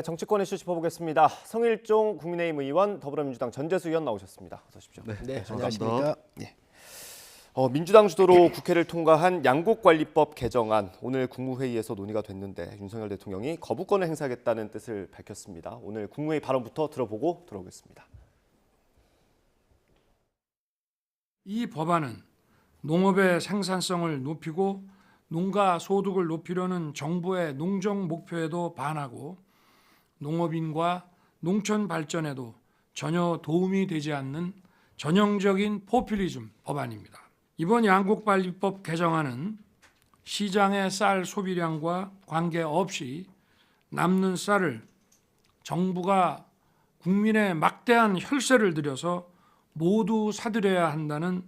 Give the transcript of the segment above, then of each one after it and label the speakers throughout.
Speaker 1: 정치권 이슈 짚어보겠습니다. 성일종 국민의힘 의원, 더불어민주당 전재수 의원 나오셨습니다. 어서 오십시오.
Speaker 2: 네, 안녕하십니까.
Speaker 1: 네. 민주당 주도로 국회를 통과한 양곡관리법 개정안 오늘 국무회의에서 논의가 됐는데 윤석열 대통령이 거부권을 행사하겠다는 뜻을 밝혔습니다. 오늘 국무회의 발언부터 들어보고 들어오겠습니다.
Speaker 3: 이 법안은 농업의 생산성을 높이고 농가 소득을 높이려는 정부의 농정 목표에도 반하고 농업인과 농촌 발전에도 전혀 도움이 되지 않는 전형적인 포퓰리즘 법안입니다. 이번 양곡관리법 개정안은 시장의 쌀 소비량과 관계없이 남는 쌀을 정부가 국민의 막대한 혈세를 들여서 모두 사들여야 한다는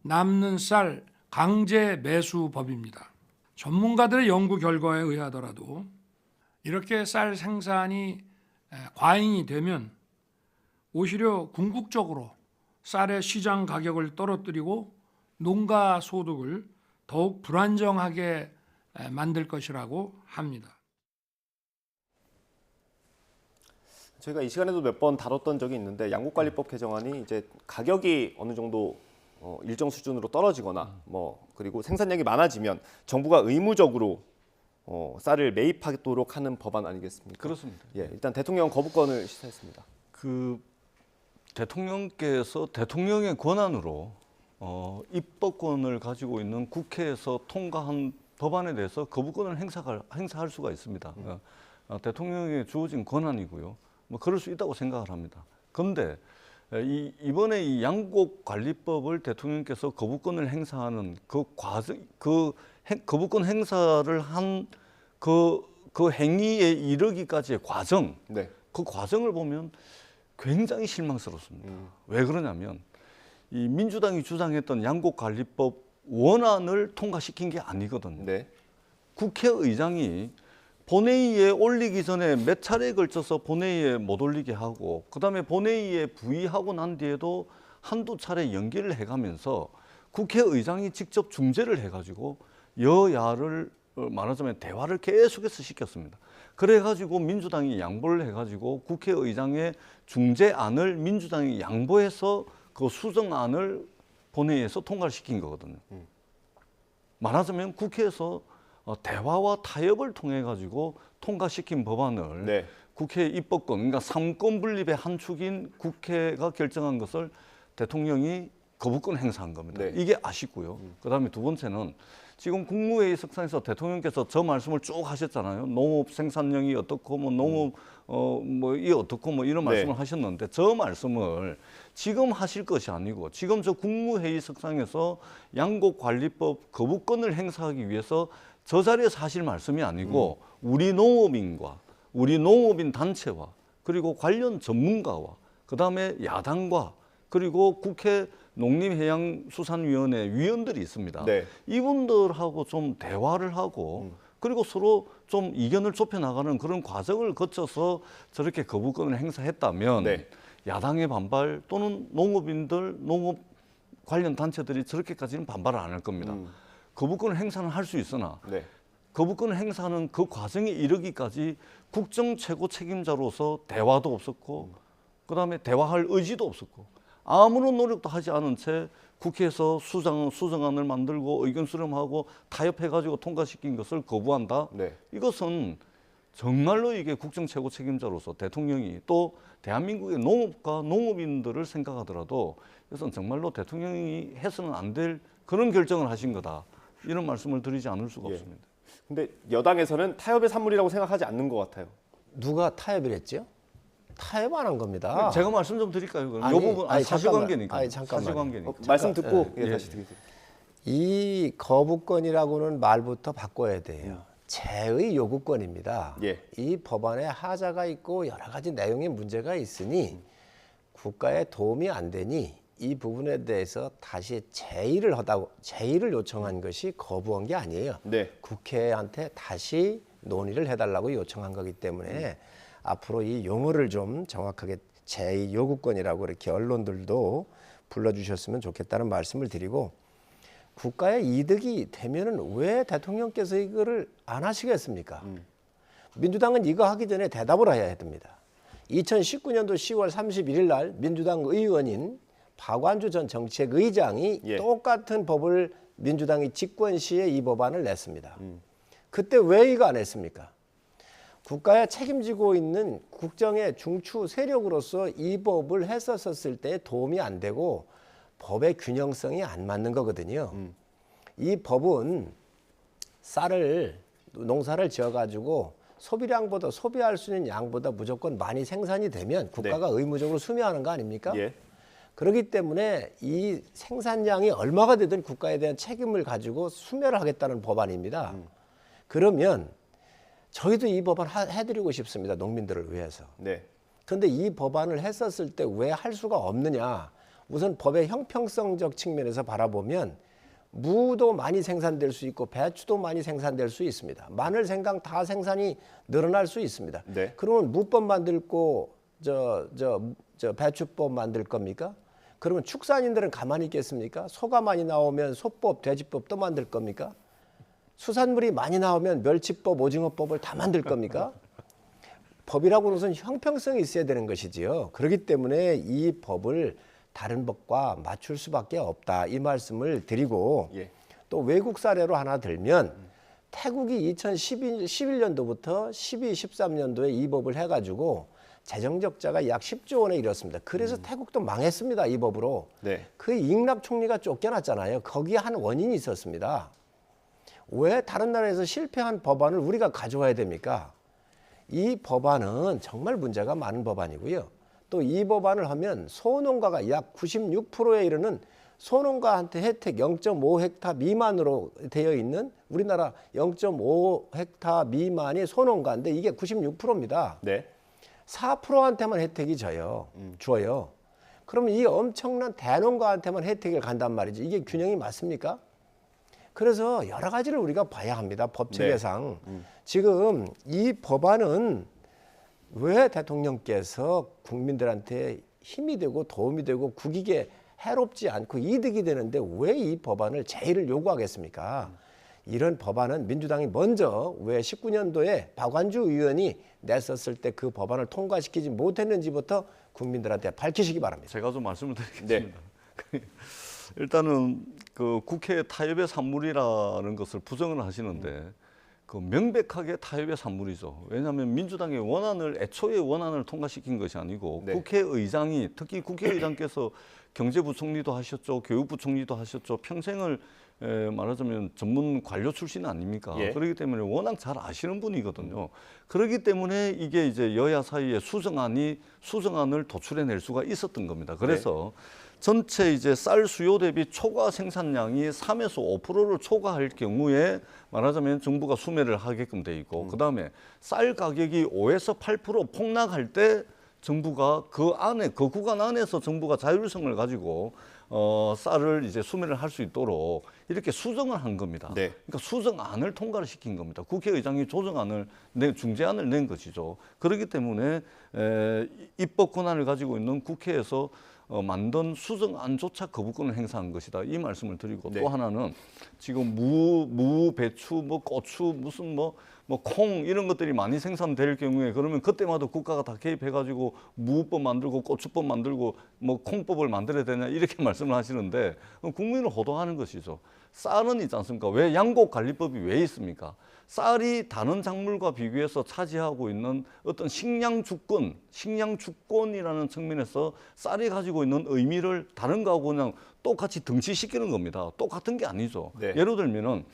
Speaker 3: 남는 쌀 강제 매수법입니다. 전문가들의 연구 결과에 의하더라도 이렇게 쌀 생산이 과잉이 되면 오히려 궁극적으로 쌀의 시장 가격을 떨어뜨리고 농가 소득을 더욱 불안정하게 만들 것이라고 합니다.
Speaker 1: 저희가 이 시간에도 몇 번 다뤘던 적이 있는데 양곡관리법 개정안이 이제 가격이 어느 정도 일정 수준으로 떨어지거나 그리고 생산량이 많아지면 정부가 의무적으로 쌀을 매입하도록 하는 법안 아니겠습니까?
Speaker 2: 그렇습니다.
Speaker 1: 예, 일단 대통령 거부권을 시사했습니다.
Speaker 2: 대통령께서 대통령의 권한으로 입법권을 가지고 있는 국회에서 통과한 법안에 대해서 거부권을 행사할 수가 있습니다. 대통령에게 주어진 권한이고요. 그럴 수 있다고 생각을 합니다. 그런데 이번에 이 양곡관리법을 대통령께서 거부권을 행사하는 그 과정, 거부권 행사를 한 그 행위에 이르기까지의 과정,
Speaker 1: 네.
Speaker 2: 그 과정을 보면 굉장히 실망스럽습니다. 왜 그러냐면 이 민주당이 주장했던 양곡관리법 원안을 통과시킨 게 아니거든요.
Speaker 1: 네.
Speaker 2: 국회의장이 본회의에 올리기 전에 몇 차례에 걸쳐서 본회의에 못 올리게 하고 그다음에 본회의에 부의하고 난 뒤에도 한두 차례 연기를 해가면서 국회의장이 직접 중재를 해가지고 여야를 말하자면 대화를 계속해서 시켰습니다. 그래가지고 민주당이 양보를 해가지고 국회의장의 중재안을 민주당이 양보해서 그 수정안을 본회의에서 통과를 시킨 거거든요. 말하자면 국회에서 대화와 타협을 통해 가지고 통과시킨 법안을
Speaker 1: 네.
Speaker 2: 국회 입법권, 그러니까 삼권 분립의 한 축인 국회가 결정한 것을 대통령이 거부권 행사한 겁니다.
Speaker 1: 네.
Speaker 2: 이게 아쉽고요. 그다음에 두 번째는 지금 국무회의 석상에서 대통령께서 저 말씀을 쭉 하셨잖아요. 농업 생산량이 어떻고 농업 이 어떻고 이런 말씀을
Speaker 1: 네.
Speaker 2: 하셨는데 저 말씀을 지금 하실 것이 아니고 지금 저 국무회의 석상에서 양곡관리법 거부권을 행사하기 위해서 저 자리에서 하실 말씀이 아니고 우리 농업인과 우리 농업인 단체와 그리고 관련 전문가와 그다음에 야당과 그리고 국회 농림해양수산위원회 위원들이 있습니다.
Speaker 1: 네.
Speaker 2: 이분들하고 좀 대화를 하고 그리고 서로 좀 이견을 좁혀나가는 그런 과정을 거쳐서 저렇게 거부권을 행사했다면
Speaker 1: 네.
Speaker 2: 야당의 반발 또는 농업인들, 농업 관련 단체들이 저렇게까지는 반발을 안 할 겁니다. 거부권을 행사는 할 수 있으나
Speaker 1: 네.
Speaker 2: 거부권을 행사하는 그 과정에 이르기까지 국정 최고 책임자로서 대화도 없었고 그다음에 대화할 의지도 없었고 아무런 노력도 하지 않은 채 국회에서 수정안을 만들고 의견 수렴하고 타협해가지고 통과시킨 것을 거부한다.
Speaker 1: 네.
Speaker 2: 이것은 정말로 이게 국정 최고 책임자로서 대통령이 또 대한민국의 농업과 농업인들을 생각하더라도 이것은 정말로 대통령이 해서는 안 될 그런 결정을 하신 거다. 이런 말씀을 드리지 않을 수가
Speaker 1: 예.
Speaker 2: 없습니다.
Speaker 1: 근데 여당에서는 타협의 산물이라고 생각하지 않는 것 같아요.
Speaker 4: 누가 타협을 했죠? 타협 안 한 겁니다.
Speaker 2: 제가 말씀 좀 드릴까요? 그럼
Speaker 4: 아니,
Speaker 2: 이 부분
Speaker 4: 아니,
Speaker 2: 사실관계니까.
Speaker 4: 아니, 잠깐만요.
Speaker 2: 사실관계니까.
Speaker 1: 말씀 듣고
Speaker 2: 예.
Speaker 1: 다시 드리겠습니다.
Speaker 4: 이 거부권이라고는 말부터 바꿔야 돼요. 제의 요구권입니다.
Speaker 1: 예.
Speaker 4: 이 법안에 하자가 있고 여러 가지 내용의 문제가 있으니 국가에 도움이 안 되니 이 부분에 대해서 다시 제의를 요청한 것이 거부한 게 아니에요.
Speaker 1: 네.
Speaker 4: 국회한테 다시 논의를 해달라고 요청한 거기 때문에 앞으로 이 용어를 좀 정확하게 제의 요구권이라고 이렇게 언론들도 불러주셨으면 좋겠다는 말씀을 드리고 국가의 이득이 되면은 왜 대통령께서 이거를 안 하시겠습니까? 민주당은 이거 하기 전에 대답을 해야 됩니다. 2019년도 10월 31일 날 민주당 의원인 박완주 전 정책의장이
Speaker 1: 예.
Speaker 4: 똑같은 법을 민주당이 집권 시에 이 법안을 냈습니다. 그때 왜 이거 안 했습니까? 국가에 책임지고 있는 국정의 중추 세력으로서 이 법을 했었을 때 도움이 안 되고 법의 균형성이 안 맞는 거거든요. 이 법은 농사를 지어가지고 소비량보다 소비할 수 있는 양보다 무조건 많이 생산이 되면 국가가 의무적으로 수매하는 거 아닙니까?
Speaker 1: 예.
Speaker 4: 그렇기 때문에 이 생산량이 얼마가 되든 국가에 대한 책임을 가지고 수매를 하겠다는 법안입니다. 그러면 저희도 이 법안 해드리고 싶습니다. 농민들을 위해서.
Speaker 1: 네.
Speaker 4: 그런데 이 법안을 했었을 때 왜 할 수가 없느냐. 우선 법의 형평성적 측면에서 바라보면 무도 많이 생산될 수 있고 배추도 많이 생산될 수 있습니다. 마늘, 생강 다 생산이 늘어날 수 있습니다.
Speaker 1: 네.
Speaker 4: 그러면 무법 만들고 배추법 만들 겁니까? 그러면 축산인들은 가만히 있겠습니까? 소가 많이 나오면 소법, 돼지법 또 만들 겁니까? 수산물이 많이 나오면 멸치법, 오징어법을 다 만들 겁니까? 법이라고는 우선 형평성이 있어야 되는 것이지요. 그렇기 때문에 이 법을 다른 법과 맞출 수밖에 없다. 이 말씀을 드리고
Speaker 1: 예.
Speaker 4: 또 외국 사례로 하나 들면 태국이 2011년도부터 12, 13년도에 이 법을 해가지고 재정 적자가 약 10조 원에 이르렀습니다. 그래서 태국도 망했습니다. 이 법으로.
Speaker 1: 네.
Speaker 4: 그 잉랍 총리가 쫓겨났잖아요. 거기에 한 원인이 있었습니다. 왜 다른 나라에서 실패한 법안을 우리가 가져와야 됩니까? 이 법안은 정말 문제가 많은 법안이고요. 또 이 법안을 하면 소농가가 약 96%에 이르는 소농가한테 혜택 0.5헥타 미만으로 되어 있는 우리나라 0.5헥타 미만이 소농가인데 이게 96%입니다.
Speaker 1: 네.
Speaker 4: 4%한테만 혜택이 줘요. 그러면 이 엄청난 대농가한테만 혜택을 간단 말이죠. 이게 균형이 맞습니까? 그래서 여러 가지를 우리가 봐야 합니다. 법 체계상. 지금 이 법안은 왜 대통령께서 국민들한테 힘이 되고 도움이 되고 국익에 해롭지 않고 이득이 되는데 왜 이 법안을 제의를 요구하겠습니까? 이런 법안은 민주당이 먼저 왜 19년도에 박완주 의원이 냈었을 때 그 법안을 통과시키지 못했는지부터 국민들한테 밝히시기 바랍니다.
Speaker 2: 제가 좀 말씀을 드리겠습니다. 일단은 그 국회 타협의 산물이라는 것을 부정을 하시는데 그 명백하게 타협의 산물이죠. 왜냐하면 민주당의 애초에 원안을 통과시킨 것이 아니고
Speaker 1: 네.
Speaker 2: 국회의장이 특히 국회의장께서 경제부총리도 하셨죠, 교육부총리도 하셨죠. 평생을 말하자면 전문 관료 출신 아닙니까?
Speaker 1: 예.
Speaker 2: 그렇기 때문에 워낙 잘 아시는 분이거든요. 그렇기 때문에 이게 이제 여야 사이에 수정안을 도출해낼 수가 있었던 겁니다. 그래서 전체 이제 쌀 수요 대비 초과 생산량이 3에서 5%를 초과할 경우에 말하자면 정부가 수매를 하게끔 돼 있고 그다음에 쌀 가격이 5에서 8% 폭락할 때 정부가 그 구간 안에서 정부가 자율성을 가지고 쌀을 이제 수매를 할 수 있도록 이렇게 수정을 한 겁니다.
Speaker 1: 네.
Speaker 2: 그러니까 수정안을 통과를 시킨 겁니다. 국회의장이 중재안을 낸 것이죠. 그렇기 때문에 입법 권한을 가지고 있는 국회에서 만든 수정안조차 거부권을 행사한 것이다. 이 말씀을 드리고
Speaker 1: 네.
Speaker 2: 또 하나는 지금 무, 배추, 고추, 무슨 콩 이런 것들이 많이 생산될 경우에 그러면 그때마다 국가가 다 개입해가지고 무법 만들고 고추법 만들고 콩법을 만들어야 되냐 이렇게 말씀을 하시는데 국민을 호도하는 것이죠. 쌀은 있지 않습니까? 왜 양곡관리법이 왜 있습니까? 쌀이 다른 작물과 비교해서 차지하고 있는 어떤 식량주권이라는 측면에서 쌀이 가지고 있는 의미를 다른 거하고 그냥 똑같이 등치시키는 겁니다. 똑같은 게 아니죠.
Speaker 1: 네.
Speaker 2: 예를 들면은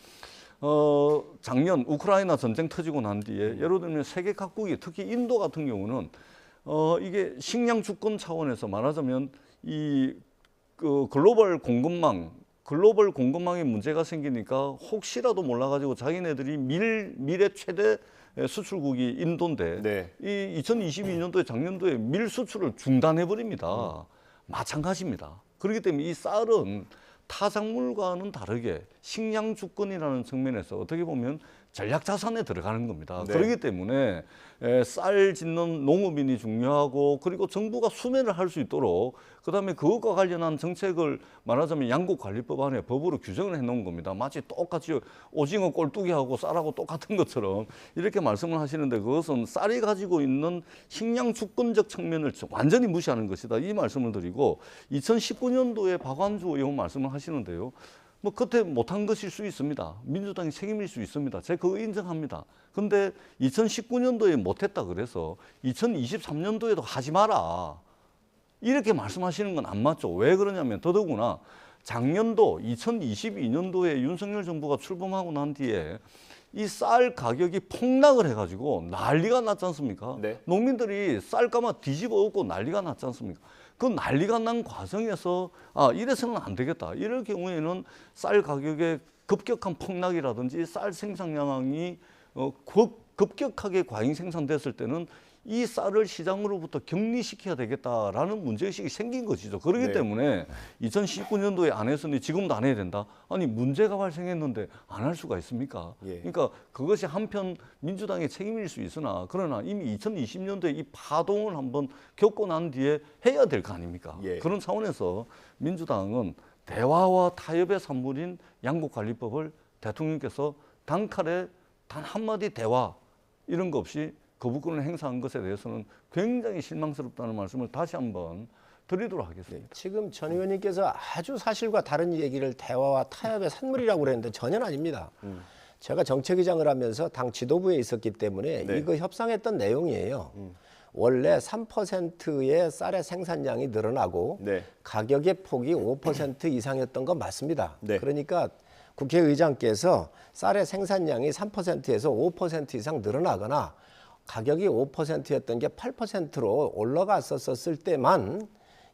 Speaker 2: 작년 우크라이나 전쟁 터지고 난 뒤에 예를 들면 세계 각국이 특히 인도 같은 경우는 이게 식량 주권 차원에서 말하자면 그 글로벌 공급망에 문제가 생기니까 혹시라도 몰라가지고 자기네들이 밀의 최대 수출국이 인도인데
Speaker 1: 네.
Speaker 2: 이 2022년도에 작년도에 밀 수출을 중단해 버립니다. 마찬가지입니다. 그렇기 때문에 이 쌀은 타 작물과는 다르게 식량 주권이라는 측면에서 어떻게 보면 전략 자산에 들어가는 겁니다.
Speaker 1: 네.
Speaker 2: 그렇기 때문에 쌀 짓는 농업인이 중요하고 그리고 정부가 수매를 할 수 있도록 그다음에 그것과 관련한 정책을 말하자면 양곡관리법 안에 법으로 규정을 해놓은 겁니다. 마치 똑같이 오징어 꼴뚜기하고 쌀하고 똑같은 것처럼 이렇게 말씀을 하시는데 그것은 쌀이 가지고 있는 식량 주권적 측면을 완전히 무시하는 것이다. 이 말씀을 드리고 2019년도에 박완주 의원 말씀을 하시는데요. 뭐 그때 못한 것일 수 있습니다. 민주당이 책임일 수 있습니다. 제가 그거 인정합니다. 근데 2019년도에 못했다 그래서 2023년도에도 하지 마라. 이렇게 말씀하시는 건 안 맞죠. 왜 그러냐면 더더구나 작년도 2022년도에 윤석열 정부가 출범하고 난 뒤에 이 쌀 가격이 폭락을 해가지고 난리가 났지 않습니까?
Speaker 1: 네.
Speaker 2: 농민들이 쌀가마 뒤집어 엎고 난리가 났지 않습니까? 그 난리가 난 과정에서 이래서는 안 되겠다. 이럴 경우에는 쌀 가격의 급격한 폭락이라든지 쌀 생산량이 급격하게 과잉 생산됐을 때는 이 쌀을 시장으로부터 격리시켜야 되겠다라는 문제의식이 생긴 것이죠. 그렇기
Speaker 1: 네.
Speaker 2: 때문에 2019년도에 안 했으니 지금도 안 해야 된다. 아니 문제가 발생했는데 안 할 수가 있습니까?
Speaker 1: 예.
Speaker 2: 그러니까 그것이 한편 민주당의 책임일 수 있으나 그러나 이미 2020년도에 이 파동을 한번 겪고 난 뒤에 해야 될 거 아닙니까?
Speaker 1: 예.
Speaker 2: 그런 차원에서 민주당은 대화와 타협의 산물인 양곡관리법을 대통령께서 단칼에 단 한마디 대화 이런 거 없이 거부권을 행사한 것에 대해서는 굉장히 실망스럽다는 말씀을 다시 한번 드리도록 하겠습니다.
Speaker 4: 지금 전 의원님께서 아주 사실과 다른 얘기를 대화와 타협의 산물이라고 그랬는데 전혀 아닙니다. 제가 정책위장을 하면서 당 지도부에 있었기 때문에
Speaker 1: 네.
Speaker 4: 이거 협상했던 내용이에요. 원래 3%의 쌀의 생산량이 늘어나고
Speaker 1: 네.
Speaker 4: 가격의 폭이 5% 이상이었던 건 맞습니다.
Speaker 1: 네.
Speaker 4: 그러니까 국회의장께서 쌀의 생산량이 3%에서 5% 이상 늘어나거나 가격이 5%였던 게 8%로 올라갔었을 때만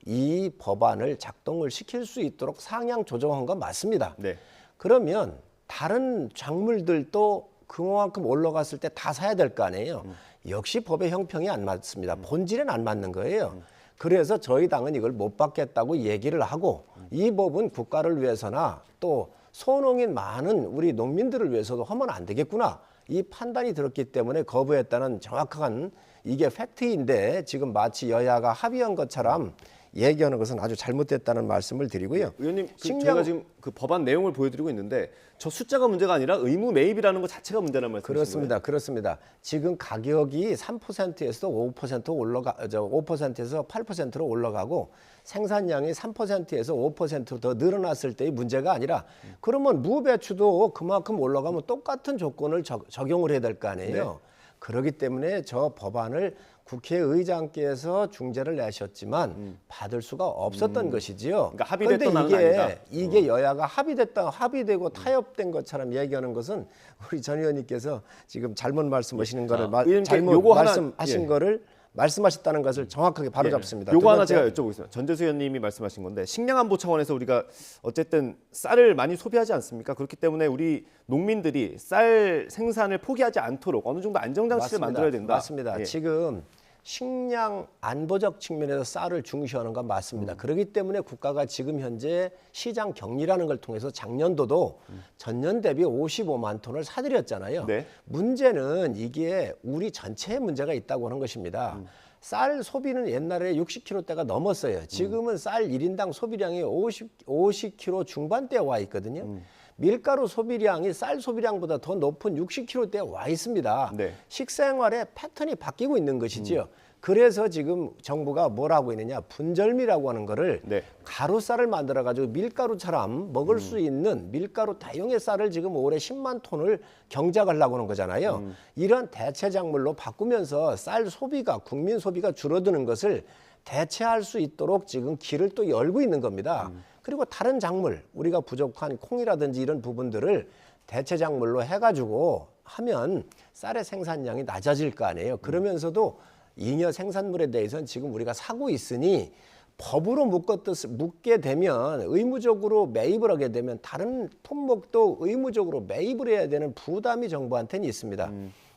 Speaker 4: 이 법안을 작동을 시킬 수 있도록 상향 조정한 건 맞습니다.
Speaker 1: 네.
Speaker 4: 그러면 다른 작물들도 그만큼 올라갔을 때 다 사야 될 거 아니에요. 역시 법의 형평이 안 맞습니다. 본질은 안 맞는 거예요. 그래서 저희 당은 이걸 못 받겠다고 얘기를 하고 이 법은 국가를 위해서나 또 소농인 많은 우리 농민들을 위해서도 하면 안 되겠구나. 이 판단이 들었기 때문에 거부했다는 정확한 이게 팩트인데 지금 마치 여야가 합의한 것처럼 얘기하는 것은 아주 잘못됐다는 말씀을 드리고요.
Speaker 1: 의원님, 저희가 지금 그 법안 내용을 보여드리고 있는데 저 숫자가 문제가 아니라 의무 매입이라는 것 자체가 문제라는 말씀이신
Speaker 4: 그렇습니다. 그렇습니다. 지금 가격이 3%에서 5% 올라가, 5%에서 8%로 올라가고 생산량이 3%에서 5%로 더 늘어났을 때의 문제가 아니라 그러면 무배추도 그만큼 올라가면 똑같은 조건을 적용을 해야 될 거 아니에요.
Speaker 1: 네.
Speaker 4: 그렇기 때문에 저 법안을 국회의장께서 중재를 내셨지만 받을 수가 없었던 것이지요.
Speaker 1: 그러니까 합의됐던
Speaker 4: 그런데
Speaker 1: 안은 아니다.
Speaker 4: 이게 여야가 합의되고 타협된 것처럼 얘기하는 것은 우리 전 의원님께서 지금 잘못 말씀하시는 거를
Speaker 1: 의원님께
Speaker 4: 잘못
Speaker 1: 요거 하나-
Speaker 4: 말씀하신
Speaker 1: 예.
Speaker 4: 거를 말씀하셨다는 것을 정확하게 바로잡습니다.
Speaker 1: 요거
Speaker 4: 두
Speaker 1: 하나
Speaker 4: 번째,
Speaker 1: 제가 여쭤보겠습니다. 전재수 의원님이 말씀하신 건데 식량안보 차원에서 우리가 어쨌든 쌀을 많이 소비하지 않습니까? 그렇기 때문에 우리 농민들이 쌀 생산을 포기하지 않도록 어느 정도 안정장치를 만들어야 된다.
Speaker 4: 맞습니다.
Speaker 1: 예.
Speaker 4: 지금 식량 안보적 측면에서 쌀을 중시하는 건 맞습니다. 그렇기 때문에 국가가 지금 현재 시장 격리라는 걸 통해서 작년도도 전년 대비 55만 톤을 사들였잖아요.
Speaker 1: 네.
Speaker 4: 문제는 이게 우리 전체에 문제가 있다고 하는 것입니다. 쌀 소비는 옛날에 60kg대가 넘었어요. 지금은 쌀 1인당 소비량이 50kg 중반대에 와 있거든요. 밀가루 소비량이 쌀 소비량보다 더 높은 60kg대에 와 있습니다.
Speaker 1: 네.
Speaker 4: 식생활의 패턴이 바뀌고 있는 것이지요. 그래서 지금 정부가 뭘 하고 있느냐, 분절미라고 하는 거를
Speaker 1: 네.
Speaker 4: 가루쌀을 만들어 가지고 밀가루처럼 먹을 수 있는 밀가루 대용의 쌀을 지금 올해 10만 톤을 경작하려고 하는 거잖아요. 이런 대체 작물로 바꾸면서 쌀 소비가, 국민 소비가 줄어드는 것을 대체할 수 있도록 지금 길을 또 열고 있는 겁니다. 그리고 다른 작물, 우리가 부족한 콩이라든지 이런 부분들을 대체 작물로 해가지고 하면 쌀의 생산량이 낮아질 거 아니에요. 그러면서도 잉여 생산물에 대해서는 지금 우리가 사고 있으니 법으로 묶게 되면 의무적으로 매입을 하게 되면 다른 품목도 의무적으로 매입을 해야 되는 부담이 정부한테는 있습니다.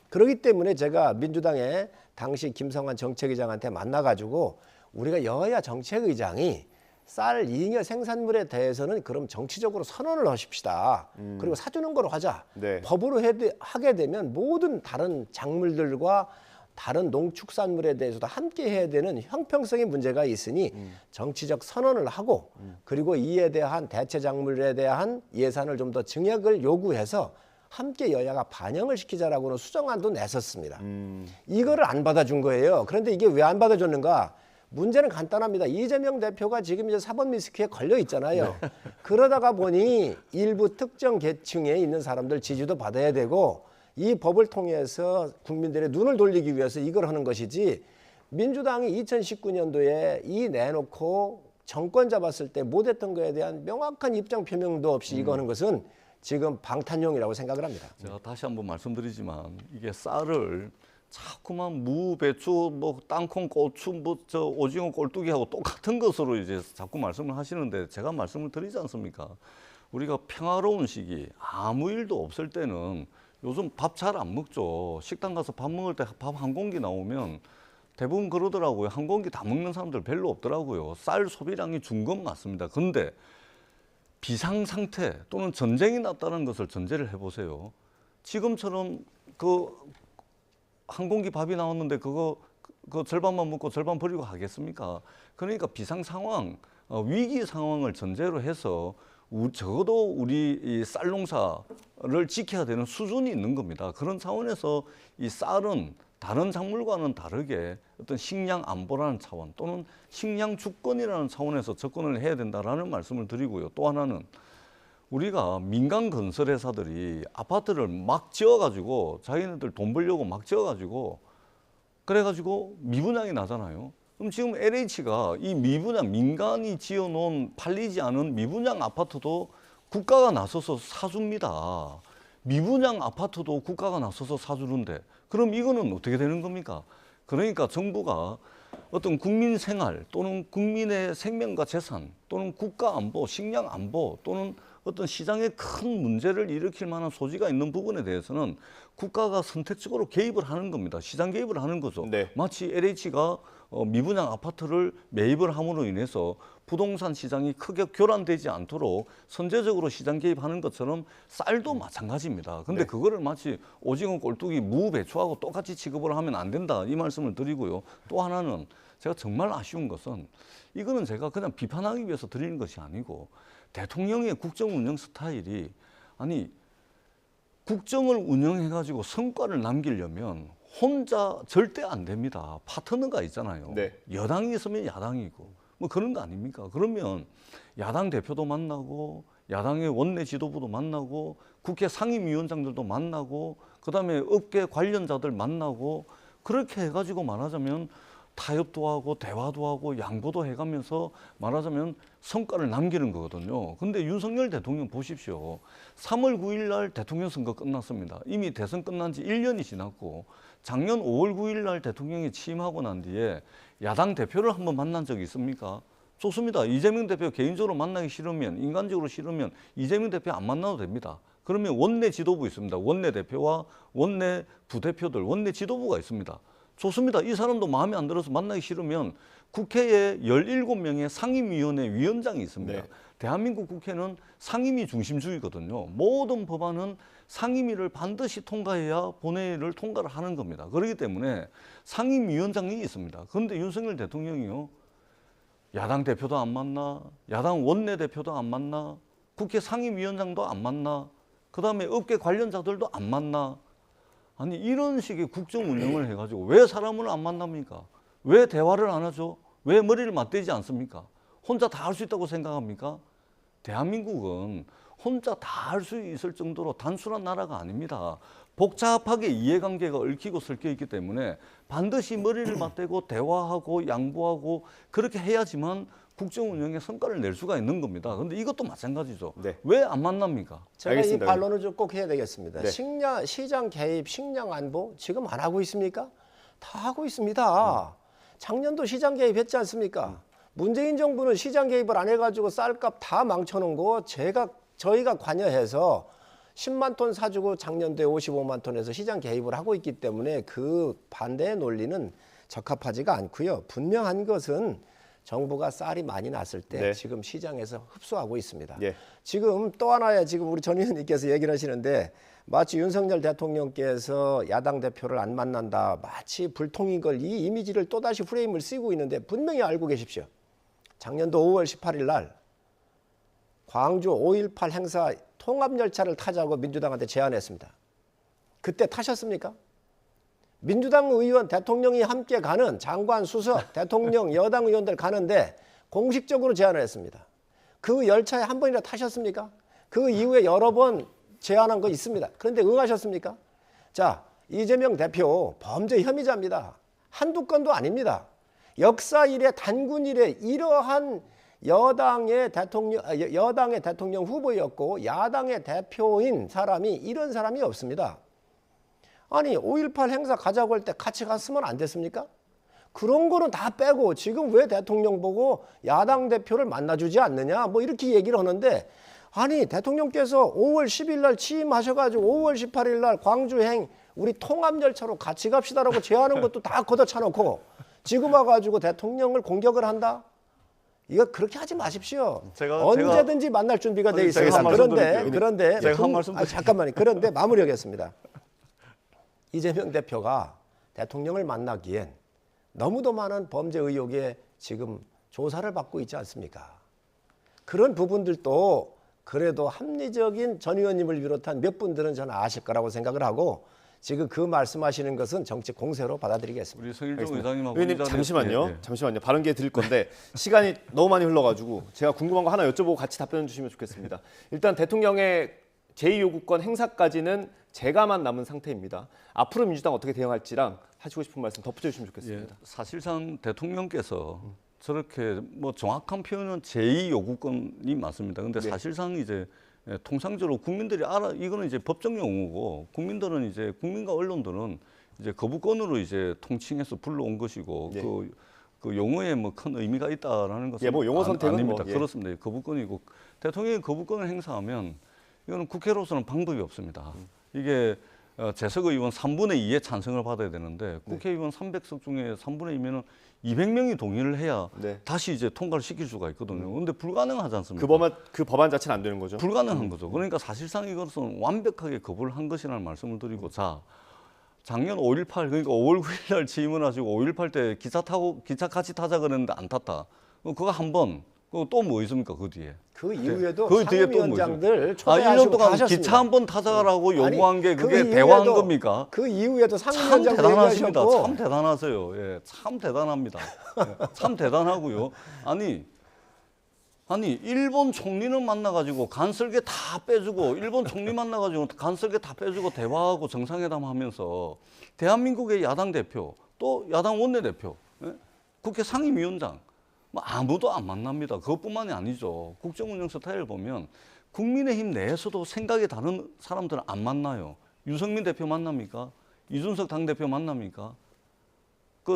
Speaker 4: 그렇기 때문에 제가 민주당의 당시 김성환 정책위장한테 만나가지고 우리가 여야 정책의장이 쌀 잉여 생산물에 대해서는 그럼 정치적으로 선언을 하십시다. 그리고 사주는 거로 하자.
Speaker 1: 네.
Speaker 4: 법으로 하게 되면 모든 다른 작물들과 다른 농축산물에 대해서도 함께 해야 되는 형평성의 문제가 있으니 정치적 선언을 하고 그리고 이에 대한 대체 작물에 대한 예산을 좀 더 증액을 요구해서 함께 여야가 반영을 시키자라고는 수정안도 냈었습니다. 이거를 안 받아준 거예요. 그런데 이게 왜 안 받아줬는가? 문제는 간단합니다. 이재명 대표가 지금 이제 사법 리스크에 걸려 있잖아요. 그러다가 보니 일부 특정 계층에 있는 사람들 지지도 받아야 되고 이 법을 통해서 국민들의 눈을 돌리기 위해서 이걸 하는 것이지 민주당이 2019년도에 이 내놓고 정권 잡았을 때 못했던 거에 대한 명확한 입장 표명도 없이 이거 하는 것은 지금 방탄용이라고 생각을 합니다.
Speaker 2: 제가 다시 한번 말씀드리지만 이게 쌀을 자꾸만 무, 배추, 뭐 땅콩, 고추, 뭐 저 오징어 꼴뚜기하고 똑같은 것으로 이제 자꾸 말씀을 하시는데 제가 말씀을 드리지 않습니까? 우리가 평화로운 시기, 아무 일도 없을 때는 요즘 밥 잘 안 먹죠. 식당 가서 밥 먹을 때 밥 한 공기 나오면 대부분 그러더라고요. 한 공기 다 먹는 사람들 별로 없더라고요. 쌀 소비량이 준 건 맞습니다. 근데 비상 상태 또는 전쟁이 났다는 것을 전제를 해보세요. 지금처럼 그 한 공기 밥이 나왔는데 그거 절반만 먹고 절반 버리고 하겠습니까? 그러니까 비상 상황, 위기 상황을 전제로 해서 적어도 우리 이 쌀 농사를 지켜야 되는 수준이 있는 겁니다. 그런 차원에서 이 쌀은 다른 작물과는 다르게 어떤 식량 안보라는 차원 또는 식량 주권이라는 차원에서 접근을 해야 된다라는 말씀을 드리고요. 또 하나는 우리가 민간 건설회사들이 아파트를 막 지어가지고 자기네들 돈 벌려고 막 지어가지고 그래가지고 미분양이 나잖아요. 그럼 지금 LH가 이 미분양, 민간이 지어놓은 팔리지 않은 미분양 아파트도 국가가 나서서 사줍니다. 미분양 아파트도 국가가 나서서 사주는데 그럼 이거는 어떻게 되는 겁니까? 그러니까 정부가 어떤 국민 생활 또는 국민의 생명과 재산 또는 국가 안보, 식량 안보 또는 어떤 시장에 큰 문제를 일으킬 만한 소지가 있는 부분에 대해서는 국가가 선택적으로 개입을 하는 겁니다. 시장 개입을 하는 거죠.
Speaker 1: 네.
Speaker 2: 마치 LH가 미분양 아파트를 매입을 함으로 인해서 부동산 시장이 크게 교란되지 않도록 선제적으로 시장 개입하는 것처럼 쌀도 마찬가지입니다. 근데
Speaker 1: 네.
Speaker 2: 그거를 마치 오징어 꼴뚜기 무 배추하고 똑같이 취급을 하면 안 된다 이 말씀을 드리고요. 또 하나는 제가 정말 아쉬운 것은 이거는 제가 그냥 비판하기 위해서 드리는 것이 아니고 대통령의 국정 운영 스타일이 아니 국정을 운영해가지고 성과를 남기려면 혼자 절대 안 됩니다. 파트너가 있잖아요.
Speaker 1: 네.
Speaker 2: 여당이 있으면 야당이고 뭐 그런 거 아닙니까? 그러면 야당 대표도 만나고 야당의 원내 지도부도 만나고 국회 상임위원장들도 만나고 그다음에 업계 관련자들 만나고 그렇게 해가지고 말하자면 타협도 하고 대화도 하고 양보도 해가면서 말하자면 성과를 남기는 거거든요. 근데 윤석열 대통령 보십시오. 3월 9일 날 대통령 선거 끝났습니다. 이미 대선 끝난 지 1년이 지났고 작년 5월 9일 날 대통령이 취임하고 난 뒤에 야당 대표를 한번 만난 적이 있습니까? 좋습니다. 이재명 대표 개인적으로 만나기 싫으면 인간적으로 싫으면 이재명 대표 안 만나도 됩니다. 그러면 원내 지도부 있습니다. 원내 대표와 원내 부대표들, 원내 지도부가 있습니다. 좋습니다. 이 사람도 마음에 안 들어서 만나기 싫으면 국회에 17명의 상임위원회 위원장이 있습니다.
Speaker 1: 네.
Speaker 2: 대한민국 국회는 상임위 중심주의거든요. 모든 법안은 상임위를 반드시 통과해야 본회의를 통과를 하는 겁니다. 그렇기 때문에 상임위원장이 있습니다. 그런데 윤석열 대통령이요. 야당 대표도 안 만나, 야당 원내대표도 안 만나, 국회 상임위원장도 안 만나, 그다음에 업계 관련자들도 안 만나. 아니 이런 식의 국정 운영을 해가지고 왜 사람을 안 만납니까? 왜 대화를 안 하죠? 왜 머리를 맞대지 않습니까? 혼자 다 할 수 있다고 생각합니까? 대한민국은 혼자 다 할 수 있을 정도로 단순한 나라가 아닙니다. 복잡하게 이해관계가 얽히고 설켜 있기 때문에 반드시 머리를 맞대고 대화하고 양보하고 그렇게 해야지만 국정 운영의 성과를 낼 수가 있는 겁니다. 그런데 이것도 마찬가지죠.
Speaker 1: 네.
Speaker 2: 왜 안 만납니까?
Speaker 4: 제가
Speaker 1: 알겠습니다.
Speaker 4: 이 반론을 좀 꼭 해야 되겠습니다.
Speaker 1: 네.
Speaker 4: 시장 개입, 식량 안보 지금 안 하고 있습니까? 다 하고 있습니다. 작년도 시장 개입했지 않습니까? 문재인 정부는 시장 개입을 안 해가지고 쌀값 다 망쳐놓은 거 저희가 관여해서 10만 톤 사주고 작년도에 55만 톤에서 시장 개입을 하고 있기 때문에 그 반대의 논리는 적합하지가 않고요. 분명한 것은 정부가 쌀이 많이 났을 때
Speaker 1: 네.
Speaker 4: 지금 시장에서 흡수하고 있습니다.
Speaker 1: 예.
Speaker 4: 지금 또 하나의 지금 우리 전 의원님께서 얘기를 하시는데 마치 윤석열 대통령께서 야당 대표를 안 만난다, 마치 불통인 걸 이 이미지를 또다시 프레임을 쓰고 있는데 분명히 알고 계십시오. 작년도 5월 18일 날 광주 5.18 행사 통합열차를 타자고 민주당한테 제안했습니다. 그때 타셨습니까? 민주당 의원 대통령이 함께 가는 장관 수석 대통령 여당 의원들 가는데 공식적으로 제안을 했습니다. 그 열차에 한 번이나 타셨습니까? 그 이후에 여러 번 제안한 거 있습니다. 그런데 응하셨습니까? 자, 이재명 대표 범죄 혐의자입니다. 한두 건도 아닙니다. 역사 이래 단군 이래 이러한 여당의 대통령 후보였고 야당의 대표인 사람이 이런 사람이 없습니다. 아니 5.18 행사 가자고 할 때 같이 갔으면 안 됐습니까? 그런 거는 다 빼고 지금 왜 대통령 보고 야당 대표를 만나주지 않느냐 뭐 이렇게 얘기를 하는데 아니 대통령께서 5월 10일 날 취임하셔가지고 5월 18일 날 광주행 우리 통합열차로 같이 갑시다라고 제안한 것도 다 걷어차놓고 지금 와가지고 대통령을 공격을 한다? 이거 그렇게 하지 마십시오. 언제든지 만날 준비가 돼 있습니다.
Speaker 1: 제가 한 말씀 드릴게요.
Speaker 4: 그런데
Speaker 2: 제가 한 말씀
Speaker 4: 잠깐만요. 그런데 마무리하겠습니다. 이재명 대표가 대통령을 만나기엔 너무도 많은 범죄 의혹에 지금 조사를 받고 있지 않습니까? 그런 부분들도 그래도 합리적인 전 의원님을 비롯한 몇 분들은 저는 아실 거라고 생각을 하고 지금 그 말씀하시는 것은 정치 공세로 받아들이겠습니다.
Speaker 2: 우리 성일종 의장님하고
Speaker 1: 의원님
Speaker 2: 이 자리에-
Speaker 1: 잠시만요.
Speaker 2: 예, 예.
Speaker 1: 잠시만요. 발언 기회 드릴 건데 시간이 너무 많이 흘러가지고 제가 궁금한 거 하나 여쭤보고 같이 답변 주시면 좋겠습니다. 일단 대통령의 제2요구권 행사까지는 제가만 남은 상태입니다. 앞으로 민주당 어떻게 대응할지랑 하시고 싶은 말씀 덧붙여 주시면 좋겠습니다.
Speaker 2: 예, 사실상 대통령께서 저렇게 뭐 정확한 표현은 제2요구권이 맞습니다. 근데
Speaker 1: 네.
Speaker 2: 사실상 이제 통상적으로 국민들이 이거는 이제 법정 용어고 국민들은 이제 국민과 언론들은 이제 거부권으로 이제 통칭해서 불러온 것이고
Speaker 1: 네.
Speaker 2: 그 용어에 뭐 큰 의미가 있다라는 것은
Speaker 1: 예, 뭐 용어 선택은
Speaker 2: 아닙니다.
Speaker 1: 뭐, 예.
Speaker 2: 그렇습니다. 거부권이고 대통령이 거부권을 행사하면 이거는 국회로서는 방법이 없습니다. 이게 재석 의원 3분의 2의 찬성을 받아야 되는데 국회의원 300석 중에 3분의 2면은 200명이 동의를 해야
Speaker 1: 네.
Speaker 2: 다시 이제 통과를 시킬 수가 있거든요. 그런데 불가능하지 않습니까?
Speaker 1: 그 법안 자체는 안 되는 거죠.
Speaker 2: 불가능한 거죠. 그러니까 사실상 이것은 완벽하게 거부를 한 것이라는 말씀을 드리고 자 작년 5.18 그러니까 5월 9일 날 취임을 하시고 5.18 때 기차 같이 타자 그랬는데 안 탔다. 그거 한 번. 또 뭐 있습니까 그 뒤에?
Speaker 4: 그 이후에도
Speaker 2: 그 뒤에 또
Speaker 4: 상임위원장들
Speaker 2: 1년
Speaker 4: 초대하시고
Speaker 2: 동안
Speaker 4: 가셨습니다.
Speaker 2: 기차 한 번 타자라고 요구한
Speaker 4: 아니,
Speaker 2: 게
Speaker 4: 그
Speaker 2: 그게
Speaker 4: 이후에도-
Speaker 2: 대화한 겁니까?
Speaker 4: 그 이후에도
Speaker 2: 참
Speaker 4: 상임위원장도
Speaker 2: 대단하십니다.
Speaker 4: 얘기하셨고
Speaker 2: 참 대단하세요. 예, 참 대단합니다. 예, 참 대단하고요. 아니 일본 총리는 만나가지고 간설계 다 빼주고 일본 총리 만나가지고 간설계 다 빼주고 대화하고 정상회담 하면서 대한민국의 야당 대표 또 야당 원내대표 예? 국회 상임위원장 뭐 아무도 안 만납니다. 그것뿐만이 아니죠. 국정운영 스타일을 보면 국민의힘 내에서도 생각이 다른 사람들은 안 만나요. 유승민 대표 만납니까? 이준석 당대표 만납니까?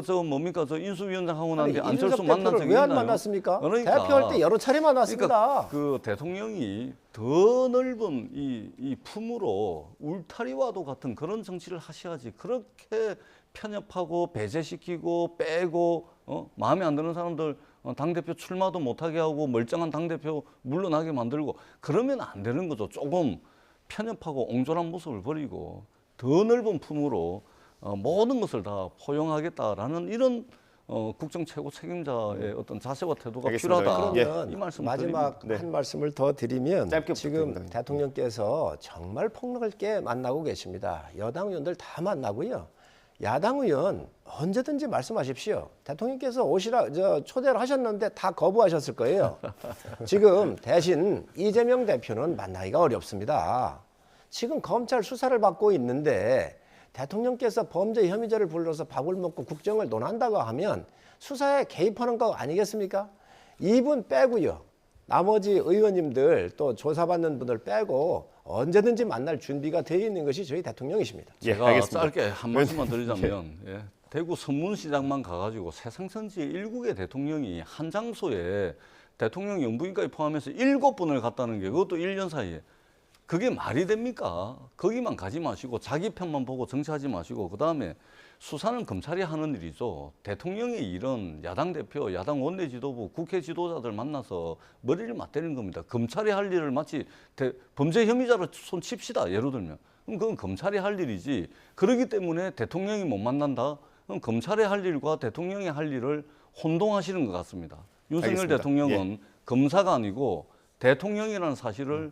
Speaker 2: 저 뭡니까? 저 인수위원장 하고 난 뒤에
Speaker 4: 아니,
Speaker 2: 안철수
Speaker 4: 이준석
Speaker 2: 만난
Speaker 4: 대표를
Speaker 2: 적이
Speaker 4: 왜
Speaker 2: 있나요?
Speaker 4: 안 만났습니까?
Speaker 2: 그러니까,
Speaker 4: 대표할 때 여러 차례 만났습니다.
Speaker 2: 그러니까 그 대통령이 더 넓은 이 품으로 울타리와도 같은 그런 정치를 하셔야지 그렇게 편협하고 배제시키고 빼고 마음에 안 드는 사람들 당대표 출마도 못하게 하고 멀쩡한 당대표 물러나게 만들고 그러면 안 되는 거죠. 조금 편협하고 옹졸한 모습을 버리고 더 넓은 품으로 모든 것을 다 포용하겠다라는 이런 국정 최고 책임자의 어떤 자세와 태도가
Speaker 1: 알겠습니다.
Speaker 2: 필요하다.
Speaker 1: 예.
Speaker 2: 이 말씀
Speaker 4: 마지막
Speaker 1: 네.
Speaker 4: 한 말씀을 더 드리면
Speaker 1: 짧게
Speaker 4: 지금
Speaker 1: 부탁드립니다.
Speaker 4: 대통령께서 정말 폭넓게 만나고 계십니다. 여당 의원들 다 만나고요. 야당 의원 언제든지 말씀하십시오. 대통령께서 초대를 하셨는데 다 거부하셨을 거예요. 지금 대신 이재명 대표는 만나기가 어렵습니다. 지금 검찰 수사를 받고 있는데 대통령께서 범죄 혐의자를 불러서 밥을 먹고 국정을 논한다고 하면 수사에 개입하는 거 아니겠습니까? 이분 빼고요. 나머지 의원님들 또 조사받는 분들 빼고 언제든지 만날 준비가 되어 있는 것이 저희 대통령이십니다.
Speaker 1: 예,
Speaker 2: 제가
Speaker 1: 알겠습니다.
Speaker 2: 짧게 한 말씀만 드리자면 대구 선문시장만 가가지고 세상선지의 일국의 대통령이 한 장소에 대통령 영부인까지 포함해서 7번을 갔다는 게 그것도 1년 사이에 그게 말이 됩니까? 거기만 가지 마시고 자기 편만 보고 정치하지 마시고 그다음에 수사는 검찰이 하는 일이죠. 대통령의 일은 야당 대표, 야당 원내 지도부, 국회 지도자들 만나서 머리를 맞대는 겁니다. 검찰이 할 일을 마치 범죄 혐의자로 손칩시다. 예를 들면. 그럼 그건 검찰이 할 일이지. 그렇기 때문에 대통령이 못 만난다. 그럼 검찰이 할 일과 대통령이 할 일을 혼동하시는 것 같습니다. 윤석열
Speaker 1: 알겠습니다.
Speaker 2: 대통령은 검사가 아니고 대통령이라는 사실을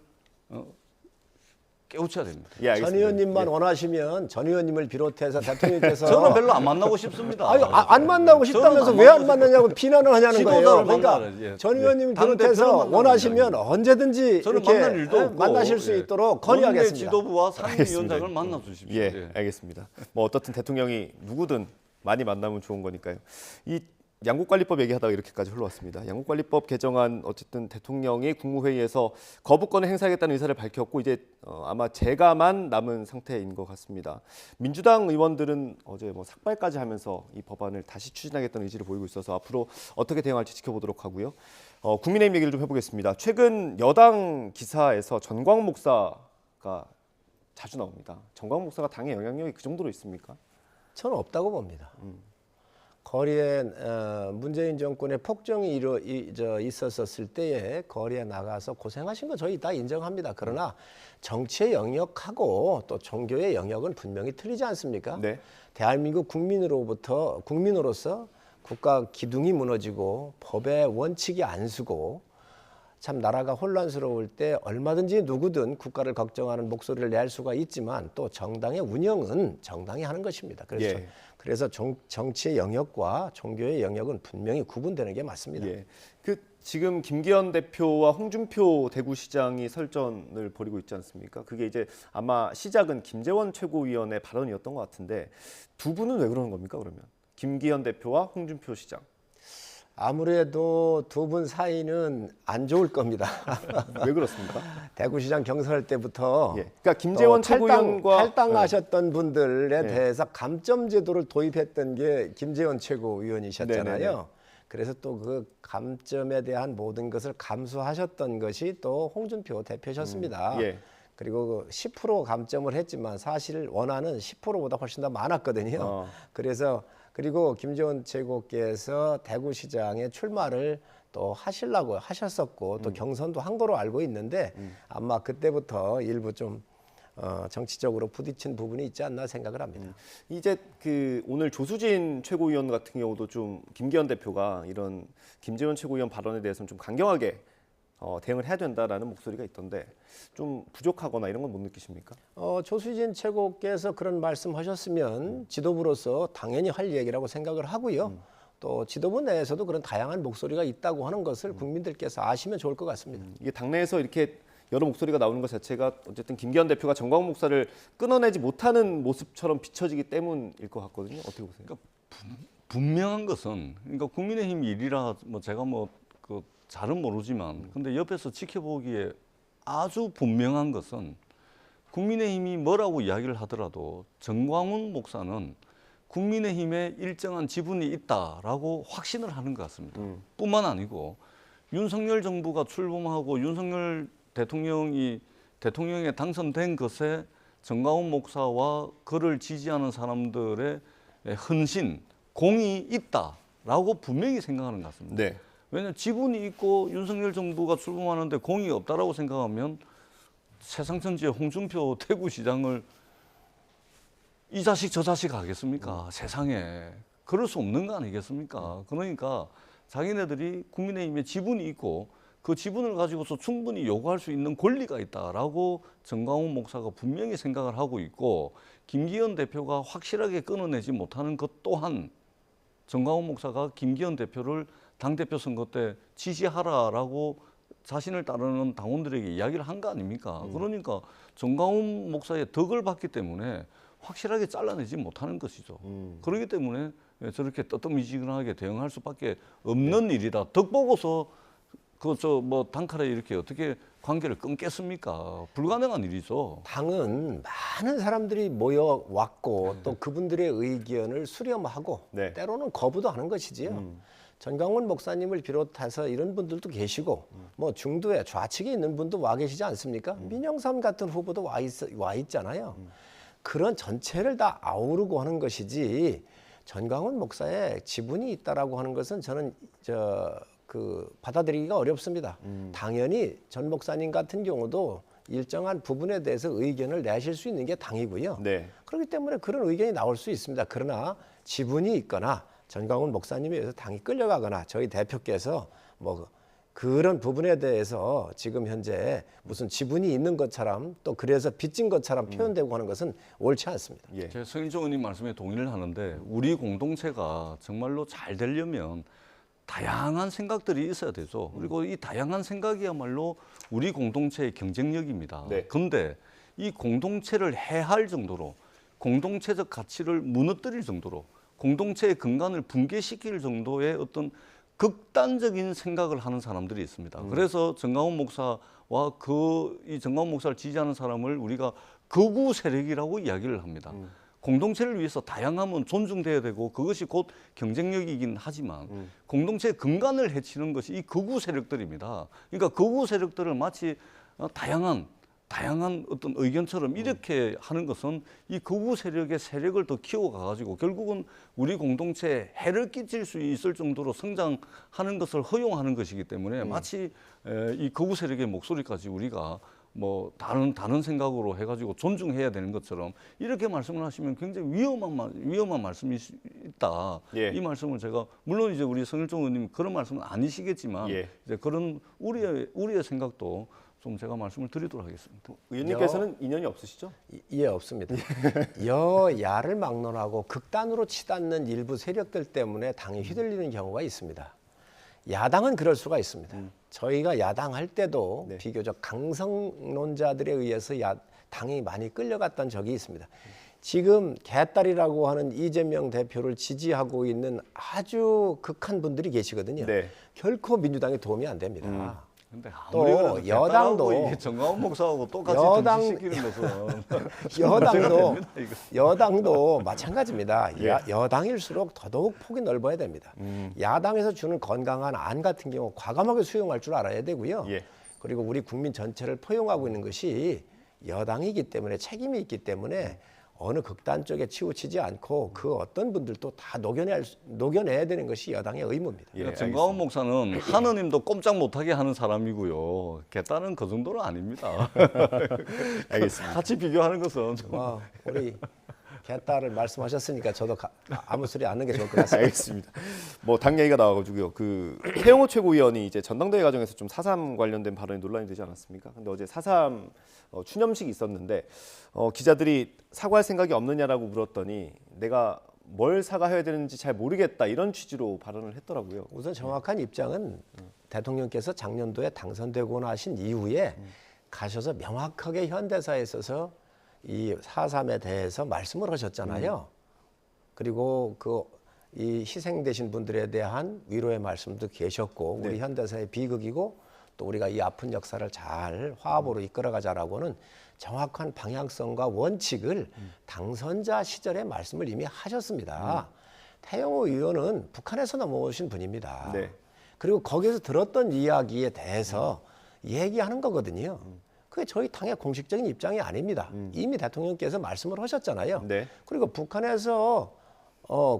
Speaker 2: 깨우쳐야 됩니다.
Speaker 1: 예,
Speaker 4: 전
Speaker 1: 알겠습니다.
Speaker 4: 의원님만
Speaker 1: 예.
Speaker 4: 원하시면 전 의원님을 비롯해서 대통령께서
Speaker 2: 저는 별로 안 만나고 싶습니다.
Speaker 4: 아유, 안 만나고 싶다면서
Speaker 2: 저는
Speaker 4: 왜 안 만나냐고 비난을 하냐는 거예요.
Speaker 2: 지도자를
Speaker 4: 그러니까
Speaker 2: 만나야지. 예.
Speaker 4: 전 의원님
Speaker 2: 당
Speaker 4: 비롯해서
Speaker 2: 대표를 만나는
Speaker 4: 원하시면
Speaker 2: 거죠.
Speaker 4: 언제든지
Speaker 2: 저는
Speaker 4: 이렇게
Speaker 2: 만날 일도 없고
Speaker 4: 만나실 수
Speaker 2: 예.
Speaker 4: 있도록
Speaker 2: 원내
Speaker 4: 건의하겠습니다.
Speaker 2: 지도부와
Speaker 1: 알겠습니다.
Speaker 2: 상임위원장을 만나 주십시오.
Speaker 1: 예,
Speaker 2: 예.
Speaker 1: 알겠습니다. 뭐 어떻든 대통령이 누구든 많이 만나면 좋은 거니까요. 이 양국관리법 얘기하다가 이렇게까지 흘러왔습니다. 양국관리법 개정안 어쨌든 대통령이 국무회의에서 거부권을 행사하겠다는 의사를 밝혔고 이제 아마 재가만 남은 상태인 것 같습니다. 민주당 의원들은 어제 뭐 삭발까지 하면서 이 법안을 다시 추진하겠다는 의지를 보이고 있어서 앞으로 어떻게 대응할지 지켜보도록 하고요. 국민의힘 얘기를 좀 해보겠습니다. 최근 여당 기사에서 전광훈 목사가 자주 나옵니다. 전광훈 목사가 당의 영향력이 그 정도로 있습니까?
Speaker 4: 저는 없다고 봅니다. 거리에 문재인 정권의 폭정이 있었을 때에 거리에 나가서 고생하신 거 저희 다 인정합니다. 그러나 정치의 영역하고 또 종교의 영역은 분명히 틀리지 않습니까?
Speaker 1: 네.
Speaker 4: 대한민국 국민으로서 국가 기둥이 무너지고 법의 원칙이 안 서고 참 나라가 혼란스러울 때 얼마든지 누구든 국가를 걱정하는 목소리를 낼 수가 있지만 또 정당의 운영은 정당이 하는 것입니다.
Speaker 1: 예.
Speaker 4: 그래서 정치의 영역과 종교의 영역은 분명히 구분되는 게 맞습니다.
Speaker 1: 예. 지금 김기현 대표와 홍준표 대구시장이 설전을 벌이고 있지 않습니까? 그게 이제 아마 시작은 김재원 최고위원의 발언이었던 것 같은데 두 분은 왜 그러는 겁니까? 그러면 김기현 대표와 홍준표 시장.
Speaker 4: 아무래도 두 분 사이는 안 좋을 겁니다.
Speaker 1: 왜 그렇습니까?
Speaker 4: 대구시장 경선할 때부터
Speaker 1: 예. 그러니까 김재원 최고위원과
Speaker 4: 탈당하셨던 분들에
Speaker 1: 네.
Speaker 4: 대해서 감점 제도를 도입했던 게 김재원 최고위원이셨잖아요.
Speaker 1: 네네네.
Speaker 4: 그래서 또 그 감점에 대한 모든 것을 감수하셨던 것이 또 홍준표 대표셨습니다.
Speaker 1: 예.
Speaker 4: 그리고 10% 감점을 했지만 사실 원하는 10%보다 훨씬 더 많았거든요. 그래서 그리고 김재원 최고께서 대구시장에 출마를 또 하시려고 하셨었고 또 경선도 한 거로 알고 있는데 아마 그때부터 일부 좀 정치적으로 부딪힌 부분이 있지 않나 생각을 합니다.
Speaker 1: 이제 오늘 조수진 최고위원 같은 경우도 좀 김기현 대표가 이런 김재원 최고위원 발언에 대해서는 좀 강경하게 대응을 해야 된다라는 목소리가 있던데 좀 부족하거나 이런 건 못 느끼십니까?
Speaker 4: 조수진 최고께서 그런 말씀하셨으면 지도부로서 당연히 할 얘기라고 생각을 하고요. 또 지도부 내에서도 그런 다양한 목소리가 있다고 하는 것을 국민들께서 아시면 좋을 것 같습니다.
Speaker 1: 이게 당내에서 이렇게 여러 목소리가 나오는 것 자체가 어쨌든 김기현 대표가 정광훈 목사를 끊어내지 못하는 모습처럼 비춰지기 때문일 것 같거든요. 어떻게 보세요?
Speaker 2: 그러니까 분명한 것은 그러니까 국민의힘 일이라 뭐 제가 그 잘은 모르지만 근데 옆에서 지켜보기에 아주 분명한 것은 국민의힘이 뭐라고 이야기를 하더라도 정광훈 목사는 국민의힘에 일정한 지분이 있다라고 확신을 하는 것 같습니다. 뿐만 아니고 윤석열 정부가 출범하고 윤석열 대통령에 당선된 것에 정광훈 목사와 그를 지지하는 사람들의 헌신, 공이 있다라고 분명히 생각하는 것 같습니다.
Speaker 1: 네.
Speaker 2: 왜냐하면 지분이 있고 윤석열 정부가 출범하는데 공이 없다라고 생각하면 세상천지의 홍준표 대구시장을 이 자식 저 자식 하겠습니까? 세상에 그럴 수 없는 거 아니겠습니까? 그러니까 자기네들이 국민의힘에 지분이 있고 그 지분을 가지고서 충분히 요구할 수 있는 권리가 있다라고 정광훈 목사가 분명히 생각을 하고 있고 김기현 대표가 확실하게 끊어내지 못하는 것 또한 정광훈 목사가 김기현 대표를 당대표 선거 때 지지하라라고 자신을 따르는 당원들에게 이야기를 한 거 아닙니까? 그러니까 정광훈 목사의 덕을 봤기 때문에 확실하게 잘라내지 못하는 것이죠. 그렇기 때문에 저렇게 뜨뜻미지근하게 대응할 수밖에 없는 일이다. 덕 보고서 단칼에 이렇게 어떻게 관계를 끊겠습니까? 불가능한 일이죠.
Speaker 4: 당은 많은 사람들이 모여왔고 또 그분들의 의견을 수렴하고
Speaker 1: 네.
Speaker 4: 때로는 거부도 하는 것이지요. 전광훈 목사님을 비롯해서 이런 분들도 계시고 뭐 중도에 좌측에 있는 분도 와 계시지 않습니까? 민영삼 같은 후보도 와 있잖아요. 그런 전체를 다 아우르고 하는 것이지 전광훈 목사의 지분이 있다라고 하는 것은 저는 받아들이기가 어렵습니다. 당연히 전 목사님 같은 경우도 일정한 부분에 대해서 의견을 내실 수 있는 게 당이고요.
Speaker 1: 네.
Speaker 4: 그렇기 때문에 그런 의견이 나올 수 있습니다. 그러나 지분이 있거나 전광훈 목사님에 의해서 당이 끌려가거나 저희 대표께서 뭐 그런 부분에 대해서 지금 현재 무슨 지분이 있는 것처럼 또 그래서 빚진 것처럼 표현되고 하는 것은 옳지 않습니다.
Speaker 1: 예.
Speaker 2: 제가 성일종 의원님 말씀에 동의를 하는데 우리 공동체가 정말로 잘 되려면 다양한 생각들이 있어야 되죠. 그리고 이 다양한 생각이야말로 우리 공동체의 경쟁력입니다.
Speaker 1: 네.
Speaker 2: 그런데 이 공동체를 해할 정도로 공동체적 가치를 무너뜨릴 정도로 공동체의 근간을 붕괴시킬 정도의 어떤 극단적인 생각을 하는 사람들이 있습니다. 그래서 정광훈 목사와 이 정광훈 목사를 지지하는 사람을 우리가 극우 세력이라고 이야기를 합니다. 공동체를 위해서 다양함은 존중돼야 되고 그것이 곧 경쟁력이긴 하지만 공동체의 근간을 해치는 것이 이 극우 세력들입니다. 그러니까 극우 세력들을 마치 다양한 어떤 의견처럼 이렇게 하는 것은 이 극우 세력의 세력을 더 키워가지고 결국은 우리 공동체에 해를 끼칠 수 있을 정도로 성장하는 것을 허용하는 것이기 때문에 마치 이 극우 세력의 목소리까지 우리가 뭐 다른 생각으로 해가지고 존중해야 되는 것처럼 이렇게 말씀을 하시면 굉장히 위험한 말씀이 있다.
Speaker 1: 예.
Speaker 2: 이 말씀을 제가 물론 이제 우리 성일종 의원님 그런 말씀은 아니시겠지만
Speaker 1: 예.
Speaker 2: 이제 그런 우리의 생각도 좀 제가 말씀을 드리도록 하겠습니다.
Speaker 1: 의원님께서는 인연이 없으시죠?
Speaker 4: 예, 없습니다. 여야를 막론하고 극단으로 치닫는 일부 세력들 때문에 당이 휘둘리는 경우가 있습니다. 야당은 그럴 수가 있습니다. 저희가 야당할 때도
Speaker 1: 네.
Speaker 4: 비교적 강성론자들에 의해서 당이 많이 끌려갔던 적이 있습니다. 지금 개딸이라고 하는 이재명 대표를 지지하고 있는 아주 극한 분들이 계시거든요.
Speaker 1: 네.
Speaker 4: 결코 민주당에 도움이 안 됩니다.
Speaker 2: 근데
Speaker 4: 또
Speaker 2: 아무리 그래도
Speaker 4: 여당도
Speaker 2: 개딸하고 이게 정광훈 목사하고 똑같이 등지시키는 것은
Speaker 4: 여당도 마찬가지입니다.
Speaker 1: 예.
Speaker 4: 여당일수록 더더욱 폭이 넓어야 됩니다. 야당에서 주는 건강한 안 같은 경우 과감하게 수용할 줄 알아야 되고요.
Speaker 1: 예.
Speaker 4: 그리고 우리 국민 전체를 포용하고 있는 것이 여당이기 때문에 책임이 있기 때문에 어느 극단 쪽에 치우치지 않고 그 어떤 분들도 다 녹여내야 되는 것이 여당의 의무입니다.
Speaker 1: 예,
Speaker 2: 정광훈 목사는 하느님도 꼼짝 못하게 하는 사람이고요. 개딸은 그 정도는 아닙니다.
Speaker 1: 알겠습니다.
Speaker 2: 같이 비교하는 것은
Speaker 4: 우리 개딸을 말씀하셨으니까 저도 아무 소리 안 하는 게 좋을 것 같습니다.
Speaker 1: 알겠습니다. 뭐 당 얘기가 나와가지고요. 그 태영호 최고위원이 이제 전당대회 과정에서 좀 4.3 관련된 발언이 논란이 되지 않았습니까? 근데 어제 4.3 추념식이 있었는데 기자들이 사과할 생각이 없느냐라고 물었더니 내가 뭘 사과해야 되는지 잘 모르겠다 이런 취지로 발언을 했더라고요.
Speaker 4: 우선 정확한 입장은 대통령께서 작년도에 당선되고 나신 이후에 가셔서 명확하게 현대사에 있어서 이 4.3에 대해서 말씀을 하셨잖아요. 그리고 이 희생되신 분들에 대한 위로의 말씀도 계셨고 우리 현대사의 비극이고 또 우리가 이 아픈 역사를 잘 화합으로 이끌어가자라고는 정확한 방향성과 원칙을 당선자 시절에 말씀을 이미 하셨습니다. 태영호 의원은 북한에서 넘어오신 분입니다.
Speaker 1: 네.
Speaker 4: 그리고 거기서 들었던 이야기에 대해서 얘기하는 거거든요. 그게 저희 당의 공식적인 입장이 아닙니다. 이미 대통령께서 말씀을 하셨잖아요.
Speaker 1: 네.
Speaker 4: 그리고 북한에서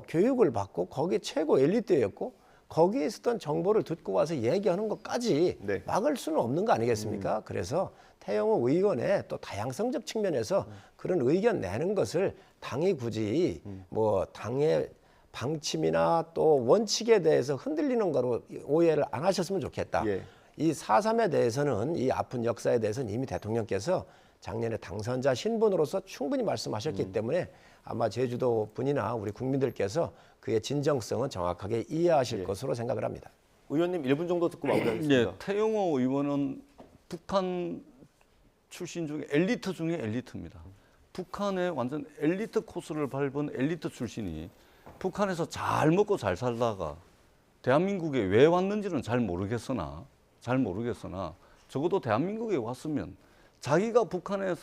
Speaker 4: 교육을 받고 거기 최고 엘리트였고 거기에 있었던 정보를 듣고 와서 얘기하는 것까지
Speaker 1: 네.
Speaker 4: 막을 수는 없는 거 아니겠습니까? 그래서 태영호 의원의 또 다양성적 측면에서 그런 의견 내는 것을 당이 굳이 뭐 당의 방침이나 또 원칙에 대해서 흔들리는 거로 오해를 안 하셨으면 좋겠다.
Speaker 1: 예.
Speaker 4: 이 4.3에 대해서는 이 아픈 역사에 대해서는 이미 대통령께서 작년에 당선자 신분으로서 충분히 말씀하셨기 때문에 아마 제주도 분이나 우리 국민들께서 그의 진정성은 정확하게 이해하실 것으로 생각을 합니다.
Speaker 1: 의원님 1분 정도 듣고 마무리하겠습니다.
Speaker 2: 예, 태영호 의원은 북한 출신 중에 엘리트 중에 엘리트입니다. 북한의 완전 엘리트 코스를 밟은 엘리트 출신이 북한에서 잘 먹고 잘 살다가 대한민국에 왜 왔는지는 잘 모르겠으나 적어도 대한민국에 왔으면 자기가 북한에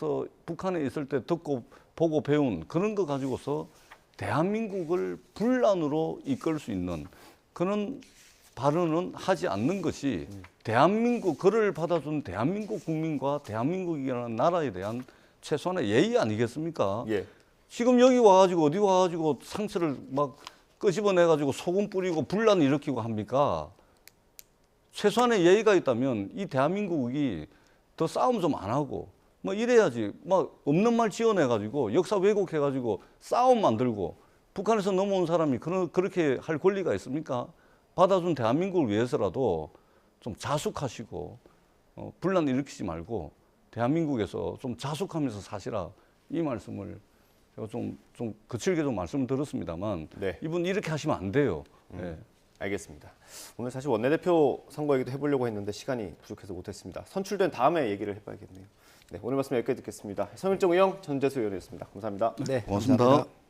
Speaker 2: 있을 때 듣고 보고 배운 그런 거 가지고서 대한민국을 분란으로 이끌 수 있는 그런 발언은 하지 않는 것이 대한민국 그를 받아준 대한민국 국민과 대한민국이라는 나라에 대한 최소한의 예의 아니겠습니까?
Speaker 1: 예.
Speaker 2: 지금 여기 와가지고 어디 와가지고 상처를 막 끄집어내가지고 소금 뿌리고 분란 일으키고 합니까? 최소한의 예의가 있다면 이 대한민국이 더 싸움 좀 안 하고 뭐 이래야지. 막 없는 말 지어내가지고 역사 왜곡해가지고 싸움 만들고 북한에서 넘어온 사람이 그렇게 할 권리가 있습니까? 받아준 대한민국을 위해서라도 좀 자숙하시고 분란 일으키지 말고 대한민국에서 좀 자숙하면서 사시라, 이 말씀을 제가 좀 거칠게 좀 말씀을 드렸습니다만
Speaker 1: 네.
Speaker 2: 이분 이렇게 하시면 안 돼요. 네.
Speaker 1: 알겠습니다. 오늘 사실 원내대표 선거 얘기도 해보려고 했는데 시간이 부족해서 못했습니다. 선출된 다음에 얘기를 해봐야겠네요. 네, 오늘 말씀 여기까지 듣겠습니다. 서민정 의원, 전재수 의원이었습니다. 감사합니다.
Speaker 4: 네,
Speaker 2: 고맙습니다.
Speaker 4: 감사합니다.